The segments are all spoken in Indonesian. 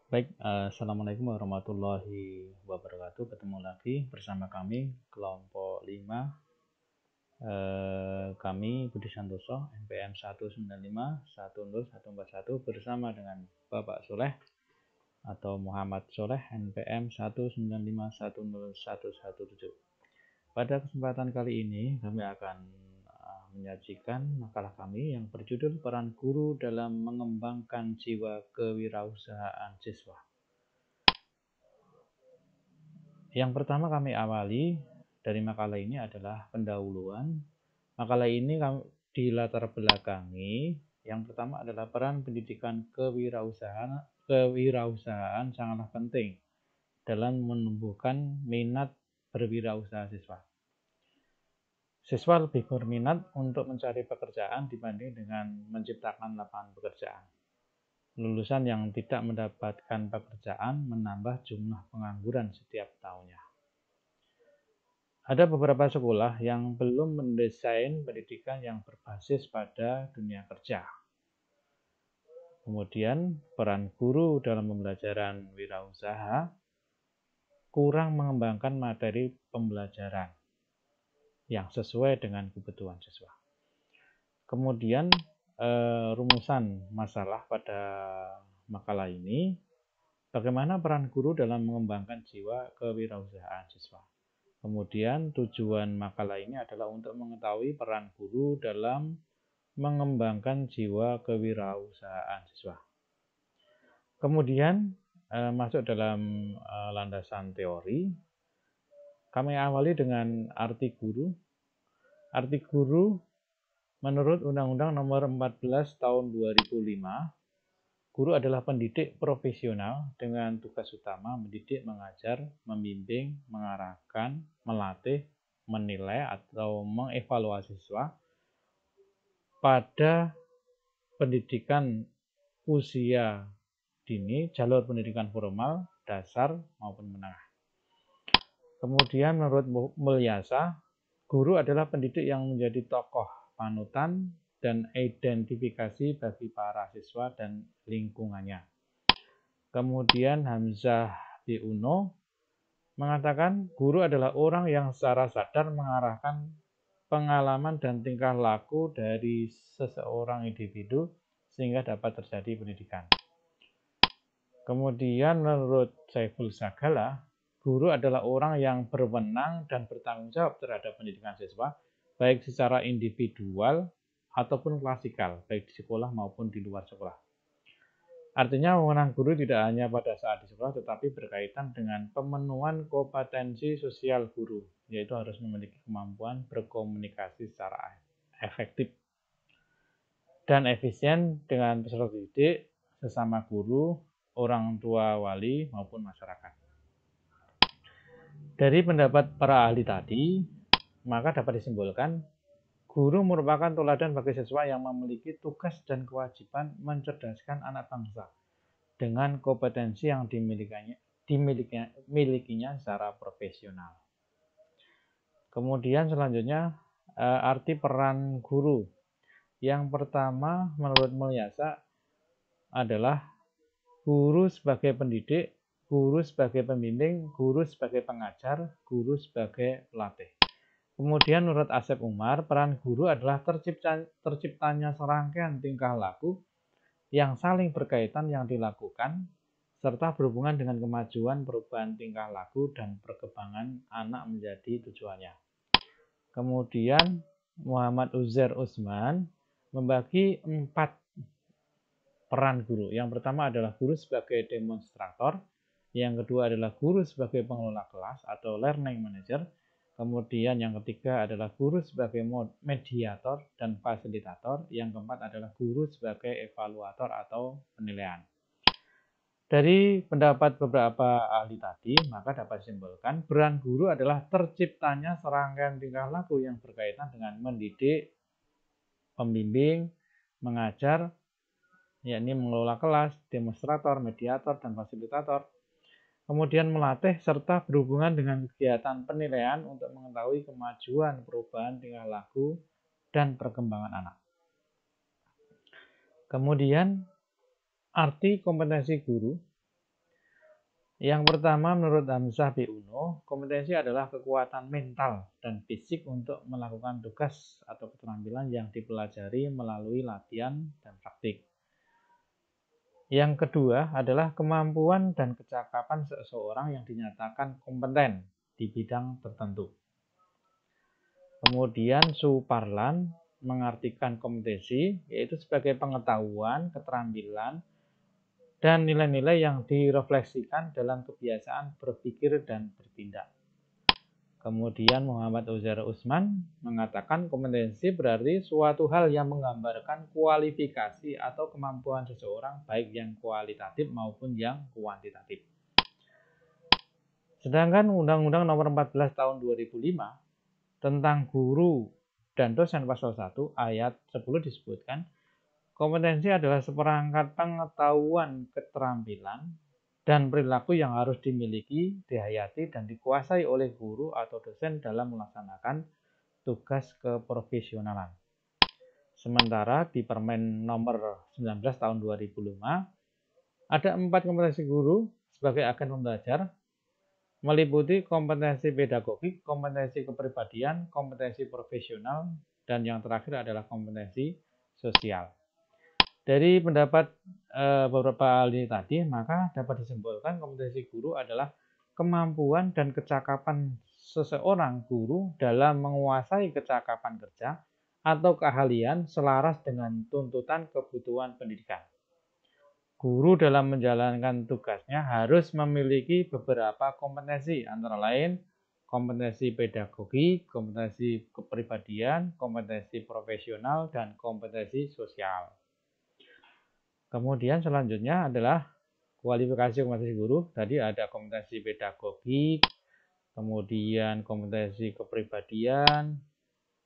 Baik, Assalamualaikum warahmatullahi wabarakatuh. Ketemu lagi bersama kami kelompok 5. Kami Budi Santoso, NPM 195101141 bersama dengan Bapak Soleh atau Muhammad Soleh, NPM 195101117. Pada kesempatan kali ini kami akan menyajikan makalah kami yang berjudul Peran Guru dalam Mengembangkan Jiwa Kewirausahaan Siswa. Yang pertama kami awali dari makalah ini adalah pendahuluan. Makalah ini dilatar belakangi. Yang pertama adalah peran pendidikan kewirausahaan sangatlah penting dalam menumbuhkan minat berwirausaha siswa. Siswa lebih berminat untuk mencari pekerjaan dibanding dengan menciptakan lapangan pekerjaan. Lulusan yang tidak mendapatkan pekerjaan menambah jumlah pengangguran setiap tahunnya. Ada beberapa sekolah yang belum mendesain pendidikan yang berbasis pada dunia kerja. Kemudian, peran guru dalam pembelajaran wirausaha kurang mengembangkan materi pembelajaran yang sesuai dengan kebutuhan siswa. Kemudian, rumusan masalah pada makalah ini, bagaimana peran guru dalam mengembangkan jiwa kewirausahaan siswa. Kemudian tujuan makalah ini adalah untuk mengetahui peran guru dalam mengembangkan jiwa kewirausahaan siswa. Kemudian masuk dalam landasan teori. Kami awali dengan arti guru. Arti guru menurut Undang-Undang Nomor 14 Tahun 2005, guru adalah pendidik profesional dengan tugas utama mendidik, mengajar, membimbing, mengarahkan, melatih, menilai atau mengevaluasi siswa pada pendidikan usia dini, jalur pendidikan formal, dasar maupun menengah. Kemudian menurut Mulyasa, guru adalah pendidik yang menjadi tokoh panutan dan identifikasi bagi para siswa dan lingkungannya. Kemudian Hamzah B. Uno mengatakan guru adalah orang yang secara sadar mengarahkan pengalaman dan tingkah laku dari seseorang individu sehingga dapat terjadi pendidikan. Kemudian menurut Saiful Sagala, guru adalah orang yang berwenang dan bertanggung jawab terhadap pendidikan siswa, baik secara individual ataupun klasikal, baik di sekolah maupun di luar sekolah. Artinya wewenang guru tidak hanya pada saat di sekolah, tetapi berkaitan dengan pemenuhan kompetensi sosial guru, yaitu harus memiliki kemampuan berkomunikasi secara efektif dan efisien dengan peserta didik, sesama guru, orang tua wali, maupun masyarakat. Dari pendapat para ahli tadi, maka dapat disimpulkan guru merupakan teladan bagi siswa yang memiliki tugas dan kewajiban mencerdaskan anak bangsa dengan kompetensi yang dimilikinya secara profesional. Kemudian selanjutnya arti peran guru. Yang pertama menurut Mulyasa adalah guru sebagai pendidik, guru sebagai pembimbing, guru sebagai pengajar, guru sebagai pelatih. Kemudian menurut Asep Umar, peran guru adalah terciptanya serangkaian tingkah laku yang saling berkaitan yang dilakukan, serta berhubungan dengan kemajuan perubahan tingkah laku dan perkembangan anak menjadi tujuannya. Kemudian Muhammad Uzair Usman membagi 4 peran guru. Yang pertama adalah guru sebagai demonstrator, yang kedua adalah guru sebagai pengelola kelas atau learning manager, kemudian yang ketiga adalah guru sebagai mediator dan fasilitator, yang keempat adalah guru sebagai evaluator atau penilaian. Dari pendapat beberapa ahli tadi, maka dapat disimpulkan peran guru adalah terciptanya serangkaian tingkah laku yang berkaitan dengan mendidik, pembimbing, mengajar, yakni mengelola kelas, demonstrator, mediator, dan fasilitator. Kemudian melatih serta berhubungan dengan kegiatan penilaian untuk mengetahui kemajuan perubahan tingkah laku dan perkembangan anak. Kemudian arti kompetensi guru. Yang pertama, menurut Hamzah B. Uno, kompetensi adalah kekuatan mental dan fisik untuk melakukan tugas atau keterampilan yang dipelajari melalui latihan dan praktik. Yang kedua adalah kemampuan dan kecakapan seseorang yang dinyatakan kompeten di bidang tertentu. Kemudian Suparlan mengartikan kompetensi yaitu sebagai pengetahuan, keterampilan, dan nilai-nilai yang direfleksikan dalam kebiasaan berpikir dan bertindak. Kemudian Muhammad Uzair Usman mengatakan kompetensi berarti suatu hal yang menggambarkan kualifikasi atau kemampuan seseorang baik yang kualitatif maupun yang kuantitatif. Sedangkan Undang-Undang Nomor 14 Tahun 2005 tentang guru dan dosen pasal 1 ayat 10 disebutkan, kompetensi adalah seperangkat pengetahuan, keterampilan, dan perilaku yang harus dimiliki, dihayati, dan dikuasai oleh guru atau dosen dalam melaksanakan tugas keprofesionalan. Sementara di Permen Nomor 19 Tahun 2005 ada 4 kompetensi guru sebagai agen pembelajar, meliputi kompetensi pedagogik, kompetensi kepribadian, kompetensi profesional, dan yang terakhir adalah kompetensi sosial. Dari pendapat beberapa ahli tadi, maka dapat disimpulkan kompetensi guru adalah kemampuan dan kecakapan seseorang guru dalam menguasai kecakapan kerja atau keahlian selaras dengan tuntutan kebutuhan pendidikan. Guru dalam menjalankan tugasnya harus memiliki beberapa kompetensi, antara lain kompetensi pedagogi, kompetensi kepribadian, kompetensi profesional, dan kompetensi sosial. Kemudian selanjutnya adalah kualifikasi kompetensi guru. Tadi ada kompetensi pedagogi, kemudian kompetensi kepribadian,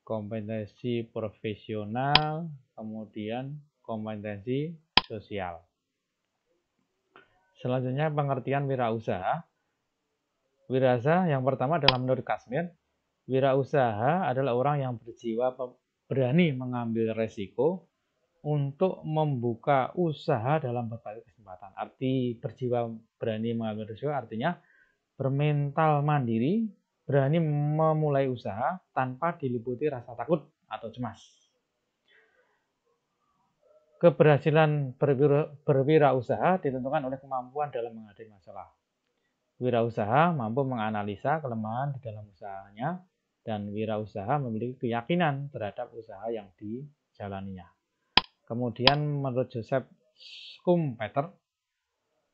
kompetensi profesional, kemudian kompetensi sosial. Selanjutnya pengertian wirausaha. Wirausaha yang pertama adalah menurut Kashmir, wirausaha adalah orang yang berjiwa berani mengambil resiko untuk membuka usaha dalam berbagai kesempatan. Arti berjiwa berani mengambil resiko artinya bermental mandiri, berani memulai usaha tanpa diliputi rasa takut atau cemas. Keberhasilan berwirausaha ditentukan oleh kemampuan dalam menghadapi masalah. Wirausaha mampu menganalisa kelemahan di dalam usahanya, dan wirausaha memiliki keyakinan terhadap usaha yang dijalaninya. Kemudian menurut Joseph Schumpeter,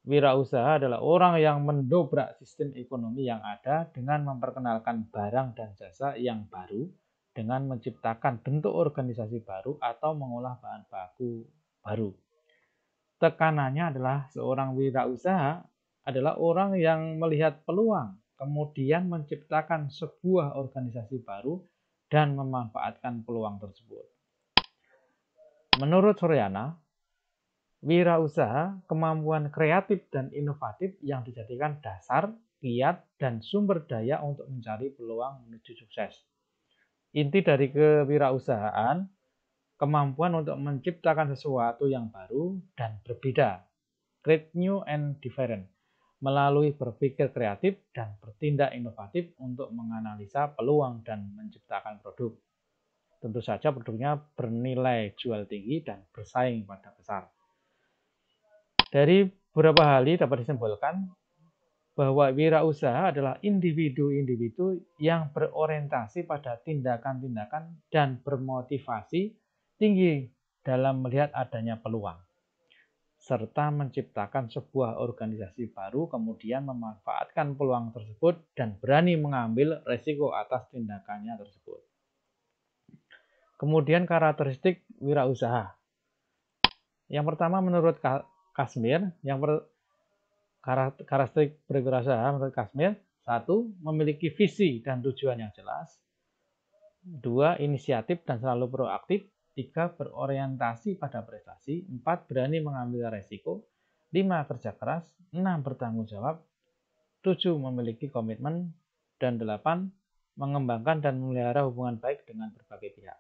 wirausaha adalah orang yang mendobrak sistem ekonomi yang ada dengan memperkenalkan barang dan jasa yang baru, dengan menciptakan bentuk organisasi baru atau mengolah bahan baku baru. Tekanannya adalah seorang wirausaha adalah orang yang melihat peluang, kemudian menciptakan sebuah organisasi baru dan memanfaatkan peluang tersebut. Menurut Suryana, wirausaha kemampuan kreatif dan inovatif yang dijadikan dasar, kiat, dan sumber daya untuk mencari peluang menuju sukses. Inti dari kewirausahaan, kemampuan untuk menciptakan sesuatu yang baru dan berbeda, create new and different, melalui berpikir kreatif dan bertindak inovatif untuk menganalisa peluang dan menciptakan produk. Tentu saja produknya bernilai jual tinggi dan bersaing pada besar. Dari beberapa hal dapat disimpulkan bahwa wirausaha adalah individu-individu yang berorientasi pada tindakan-tindakan dan bermotivasi tinggi dalam melihat adanya peluang, serta menciptakan sebuah organisasi baru, kemudian memanfaatkan peluang tersebut dan berani mengambil resiko atas tindakannya tersebut. Kemudian karakteristik wirausaha. Yang pertama menurut Kashmir, karakteristik berwirausaha menurut Kashmir, 1. Memiliki visi dan tujuan yang jelas. 2. Inisiatif dan selalu proaktif. 3. Berorientasi pada prestasi. 4. Berani mengambil resiko. 5. Kerja keras. 6. Bertanggung jawab. 7. Memiliki komitmen. Dan 8. Mengembangkan dan memelihara hubungan baik dengan berbagai pihak.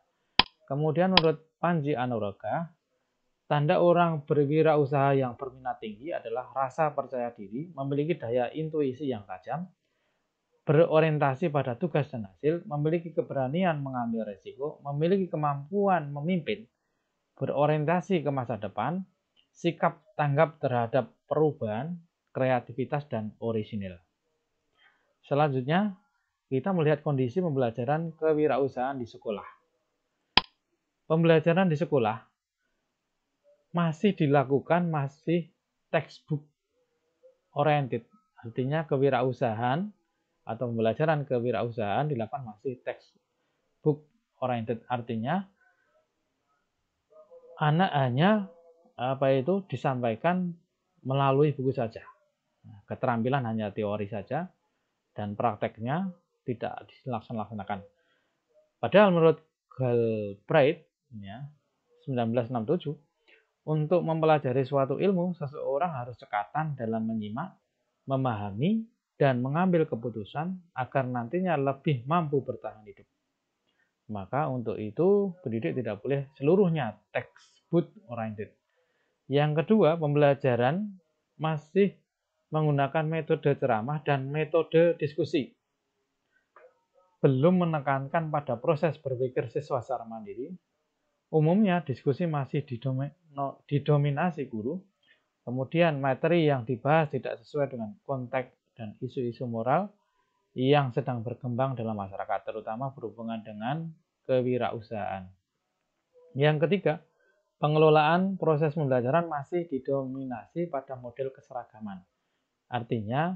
Kemudian menurut Panji Anuroga, Tanda orang berwirausaha yang berminat tinggi adalah rasa percaya diri, memiliki daya intuisi yang tajam, berorientasi pada tugas dan hasil, memiliki keberanian mengambil resiko, memiliki kemampuan memimpin, berorientasi ke masa depan, sikap tanggap terhadap perubahan, kreativitas, dan orisinil. Selanjutnya, kita melihat kondisi pembelajaran kewirausahaan di sekolah. Pembelajaran di sekolah masih dilakukan textbook oriented. Artinya kewirausahaan atau pembelajaran kewirausahaan dilakukan masih textbook oriented. Artinya anak hanya disampaikan melalui buku saja. Keterampilan hanya teori saja dan prakteknya tidak dilaksanakan. Padahal menurut Galbraith ya, 1967, untuk mempelajari suatu ilmu, seseorang harus cekatan dalam menyimak, memahami, dan mengambil keputusan agar nantinya lebih mampu bertahan hidup. Maka untuk itu, pendidik tidak boleh seluruhnya textbook oriented. Yang kedua, pembelajaran masih menggunakan metode ceramah dan metode diskusi. Belum menekankan pada proses berpikir siswa secara mandiri. Umumnya diskusi masih didominasi guru. Kemudian materi yang dibahas tidak sesuai dengan konteks dan isu-isu moral yang sedang berkembang dalam masyarakat, terutama berhubungan dengan kewirausahaan. Yang ketiga, pengelolaan proses pembelajaran masih didominasi pada model keseragaman. Artinya,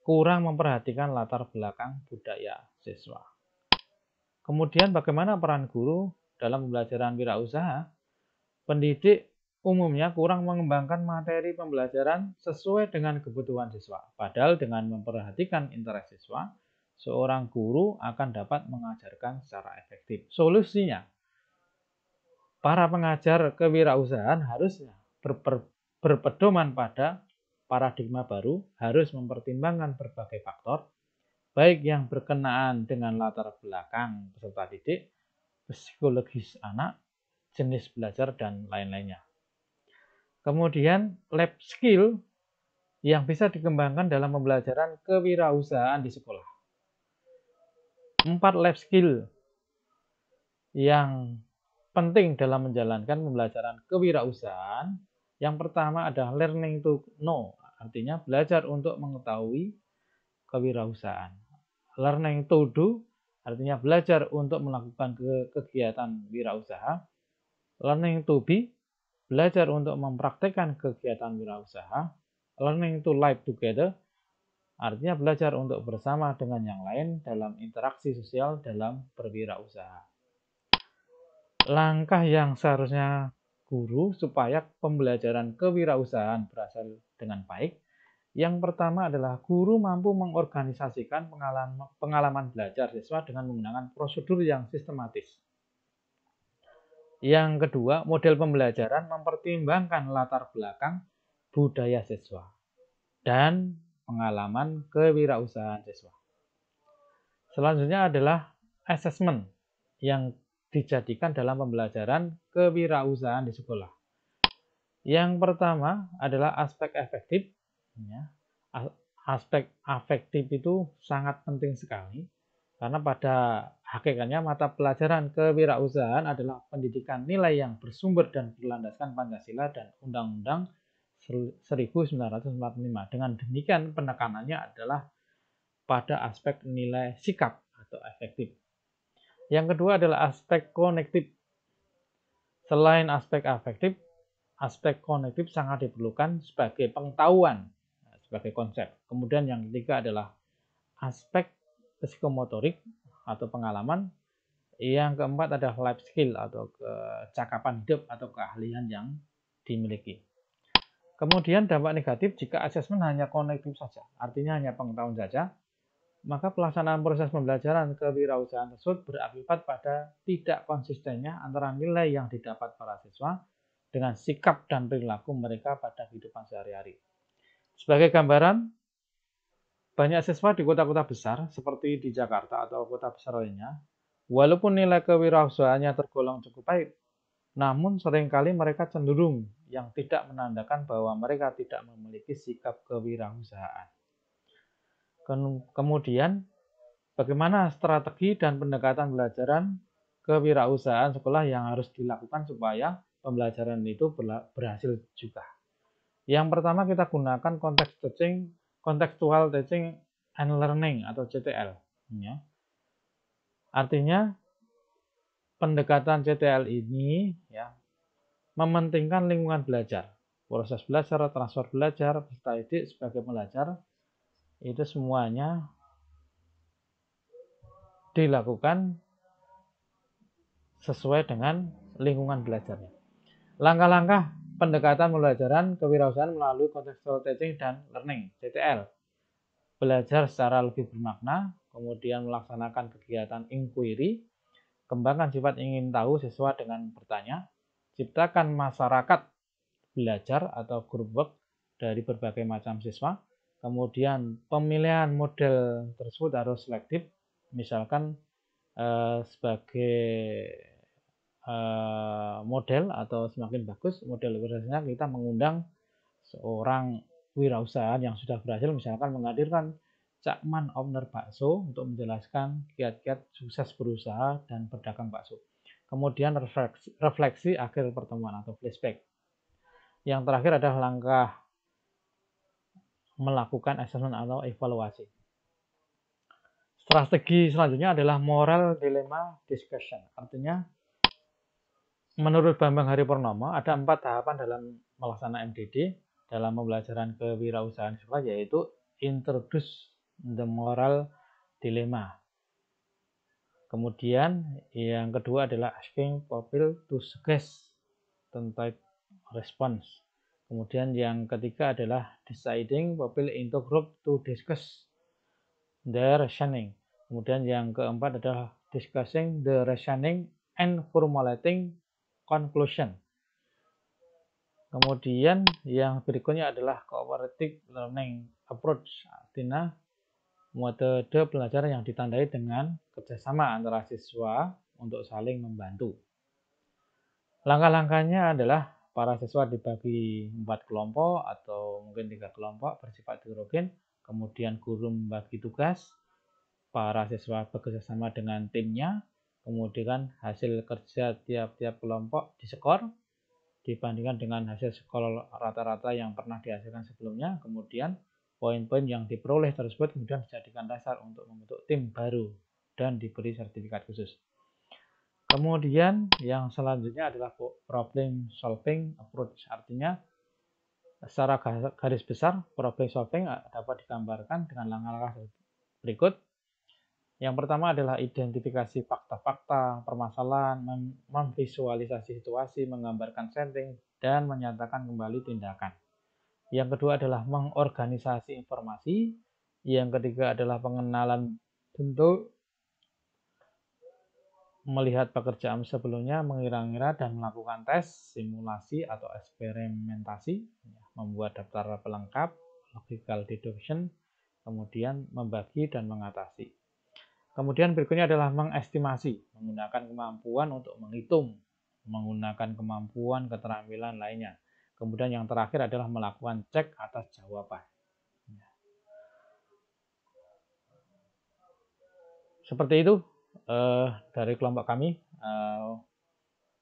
kurang memperhatikan latar belakang budaya siswa. Kemudian bagaimana peran guru dalam pembelajaran wirausaha? Pendidik umumnya kurang mengembangkan materi pembelajaran sesuai dengan kebutuhan siswa. Padahal dengan memperhatikan interest siswa, seorang guru akan dapat mengajarkan secara efektif. Solusinya, para pengajar kewirausahaan harusnya berpedoman pada paradigma baru, harus mempertimbangkan berbagai faktor, baik yang berkenaan dengan latar belakang peserta didik, psikologis anak, jenis belajar, dan lain-lainnya. Kemudian lab skill yang bisa dikembangkan dalam pembelajaran kewirausahaan di sekolah. 4 lab skill yang penting dalam menjalankan pembelajaran kewirausahaan. Yang pertama adalah learning to know, artinya belajar untuk mengetahui kewirausahaan. Learning to do, artinya belajar untuk melakukan kegiatan wirausaha. Learning to be, belajar untuk mempraktekkan kegiatan wirausaha. Learning to live together, artinya belajar untuk bersama dengan yang lain dalam interaksi sosial dalam berwirausaha. Langkah yang seharusnya guru supaya pembelajaran kewirausahaan berhasil dengan baik. Yang pertama adalah guru mampu mengorganisasikan pengalaman belajar siswa dengan menggunakan prosedur yang sistematis. Yang kedua, model pembelajaran mempertimbangkan latar belakang budaya siswa dan pengalaman kewirausahaan siswa. Selanjutnya adalah assessment yang dijadikan dalam pembelajaran kewirausahaan di sekolah. Yang pertama adalah aspek efektif. Aspek afektif itu sangat penting sekali karena pada hakikatnya mata pelajaran kewirausahaan adalah pendidikan nilai yang bersumber dan berlandaskan Pancasila dan Undang-Undang 1945. Dengan demikian penekanannya adalah pada aspek nilai sikap atau efektif. Yang kedua adalah aspek konektif. Selain aspek afektif, aspek konektif sangat diperlukan sebagai pengetahuan, sebagai konsep. Kemudian yang ketiga adalah aspek psikomotorik atau pengalaman. Yang keempat adalah life skill atau kecakapan hidup atau keahlian yang dimiliki. Kemudian dampak negatif jika asesmen hanya konektif saja, artinya hanya pengetahuan saja, maka pelaksanaan proses pembelajaran kewirausahaan tersebut berakibat pada tidak konsistennya antara nilai yang didapat para siswa dengan sikap dan perilaku mereka pada kehidupan sehari-hari. Sebagai gambaran, banyak siswa di kota-kota besar seperti di Jakarta atau kota besar lainnya, walaupun nilai kewirausahaannya tergolong cukup baik, Namun seringkali mereka cenderung yang tidak menandakan bahwa mereka tidak memiliki sikap kewirausahaan. Kemudian, bagaimana strategi dan pendekatan pembelajaran kewirausahaan sekolah yang harus dilakukan supaya pembelajaran itu berhasil juga. Yang pertama kita gunakan contextual teaching and learning atau CTL. Ya. Artinya pendekatan CTL ini ya mementingkan lingkungan belajar, proses belajar, transfer belajar, peserta didik sebagai pelajar itu semuanya dilakukan sesuai dengan lingkungan belajarnya. Langkah-langkah pendekatan pembelajaran kewirausahaan melalui contextual teaching dan learning (CTL). Belajar secara lebih bermakna, kemudian melaksanakan kegiatan inquiry, kembangkan sifat ingin tahu sesuai dengan bertanya, ciptakan masyarakat belajar atau group work dari berbagai macam siswa, kemudian pemilihan model tersebut harus selektif, misalkan sebagai model atau semakin bagus model wirausahaan kita mengundang seorang wirausahaan yang sudah berhasil, misalkan menghadirkan Cakman owner bakso untuk menjelaskan kiat-kiat sukses berusaha dan berdagang bakso. Kemudian refleksi akhir pertemuan atau flashback. Yang terakhir adalah langkah melakukan assessment atau evaluasi. Strategi selanjutnya adalah moral dilemma discussion. Artinya, menurut Bambang Haripurnomo, ada 4 tahapan dalam melaksanakan MDD dalam pembelajaran kewirausahaan sekolah, yaitu introduce the moral dilemma. Kemudian yang kedua adalah asking pupil to suggest tentang response. Kemudian yang ketiga adalah deciding pupil into group to discuss the reasoning. Kemudian yang keempat adalah discussing the reasoning and formulating conclusion. Kemudian yang berikutnya adalah cooperative learning approach. Artinya metode pelajaran yang ditandai dengan kerjasama antara siswa untuk saling membantu. Langkah-langkahnya adalah para siswa dibagi 4 kelompok atau mungkin 3 kelompok bersifat heterogen. Kemudian guru membagi tugas, para siswa bekerjasama dengan timnya, kemudian hasil kerja tiap-tiap kelompok diskor dibandingkan dengan hasil skor rata-rata yang pernah dihasilkan sebelumnya. Kemudian poin-poin yang diperoleh tersebut kemudian dijadikan dasar untuk membentuk tim baru dan diberi sertifikat khusus. Kemudian yang selanjutnya adalah problem solving approach. Artinya secara garis besar problem solving dapat digambarkan dengan langkah-langkah berikut. Yang pertama adalah identifikasi fakta-fakta, permasalahan, memvisualisasi situasi, menggambarkan setting, dan menyatakan kembali tindakan. Yang kedua adalah mengorganisasi informasi. Yang ketiga adalah pengenalan bentuk, melihat pekerjaan sebelumnya, mengira-ngira dan melakukan tes, simulasi atau eksperimentasi, membuat daftar pelengkap, logical deduction, kemudian membagi dan mengatasi. Kemudian berikutnya adalah mengestimasi, menggunakan kemampuan untuk menghitung, menggunakan kemampuan keterampilan lainnya. Kemudian yang terakhir adalah melakukan cek atas jawaban. Seperti itu dari kelompok kami,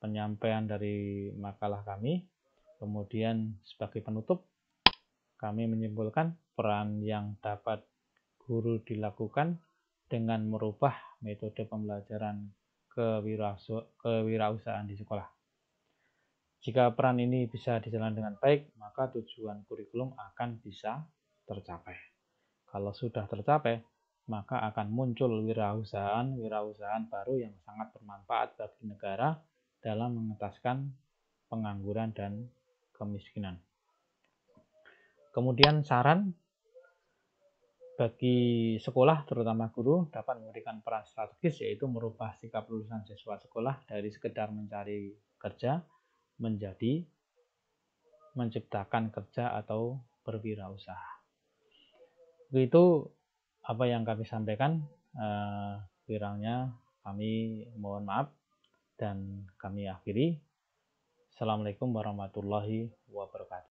penyampaian dari makalah kami. Kemudian sebagai penutup, kami menyimpulkan peran yang dapat guru dilakukan dengan merubah metode pembelajaran kewirausahaan di sekolah. Jika peran ini bisa dijalankan dengan baik, maka tujuan kurikulum akan bisa tercapai. Kalau sudah tercapai, maka akan muncul wirausahaan baru yang sangat bermanfaat bagi negara dalam mengentaskan pengangguran dan kemiskinan. Kemudian saran bagi sekolah, terutama guru, dapat memberikan peran strategis, yaitu merubah sikap lulusan siswa sekolah dari sekedar mencari kerja menjadi menciptakan kerja atau berwirausaha. Begitu apa yang kami sampaikan, kurangnya kami mohon maaf dan kami akhiri. Assalamualaikum warahmatullahi wabarakatuh.